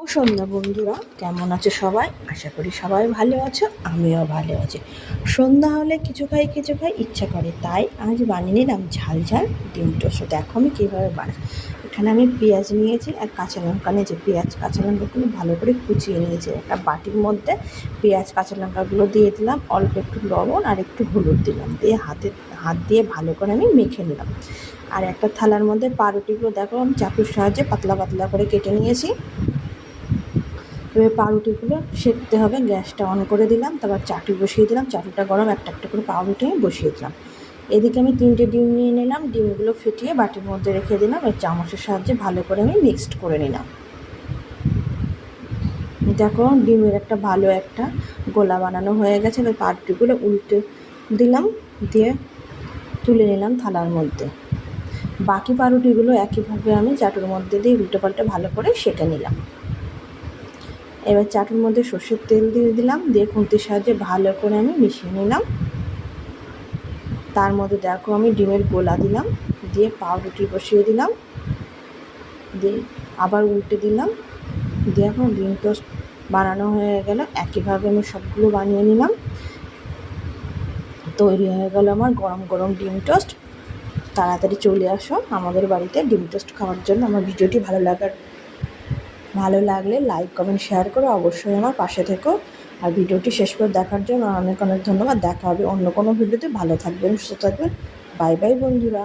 ও সন্ধ্যা বন্ধুরা, কেমন আছো সবাই? আশা করি সবাই ভালো আছো, আমিও ভালো আছি। সন্ধ্যা হলে কিছু খাই ইচ্ছা করে, তাই আজ বানিয়ে নিলাম ঝাল ঝাল ডিম টোস্ট। দেখো আমি কীভাবে বানাই। এখানে আমি পেঁয়াজ নিয়েছি আর কাঁচা লঙ্কা নিয়েছি। পেঁয়াজ কাঁচা লঙ্কাগুলো ভালো করে কুচিয়ে নিয়েছি। একটা বাটির মধ্যে পেঁয়াজ কাঁচা লঙ্কাগুলো দিয়ে দিলাম, অল্প একটু লবণ আর একটু হলুদ দিলাম, দিয়ে হাত দিয়ে ভালো করে আমি মেখে নিলাম। আর একটা থালার মধ্যে পাউরুটিগুলো দেখো আমি চাকুর সাহায্যে পাতলা পাতলা করে কেটে নিয়েছি। এবার পাউরুটিগুলো সেঁকতে হবে। গ্যাসটা অন করে দিলাম, তারপর চাটু বসিয়ে দিলাম। চাটুটা গরম, একটা একটা করে পাউরুটি আমি বসিয়ে দিলাম। এদিকে আমি 3টে ডিম নিয়ে নিলাম। ডিমগুলো ফেটিয়ে বাটির মধ্যে রেখে দিলাম। এই চামচের সাহায্যে ভালো করে আমি মিক্সড করে নিলাম। দেখো ডিমের ভালো একটা গোলা বানানো হয়ে গেছে। এবার পাউরুটিগুলো উল্টে দিলাম, দিয়ে তুলে নিলাম থালার মধ্যে। বাকি পাউরুটিগুলো একইভাবে আমি চাটুর মধ্যে দিয়ে উল্টে পাল্টে ভালো করে সেঁকে নিলাম। এবার চাটুর মধ্যে সর্ষের তেল দিয়ে দিলাম, দিয়ে খুন্তির সাহায্যে ভালো করে আমি মিশিয়ে নিলাম। তার মধ্যে দেখো আমি ডিমের গোলা দিলাম, দিয়ে পাউরুটি বসিয়ে দিলাম, দিয়ে আবার উল্টে দিলাম, দিয়ে এখন ডিম টোস্ট বানানো হয়ে গেল। একইভাবে আমি সবগুলো বানিয়ে নিলাম। তৈরি হয়ে গেল আমার গরম গরম ডিম টোস্ট। তাড়াতাড়ি চলে আসো আমাদের বাড়িতে ডিম টোস্ট খাওয়ার জন্য। আমার ভিডিওটি ভালো লাগলে লাইক কমেন্ট শেয়ার করে অবশ্যই আমার পাশে থেকো। আর ভিডিওটি শেষ করে দেখার জন্য অনেক অনেক ধন্যবাদ। দেখা হবে অন্য কোনো ভিডিওতে। ভালো থাকবেন, সুস্থ থাকবেন। বাই বাই বন্ধুরা।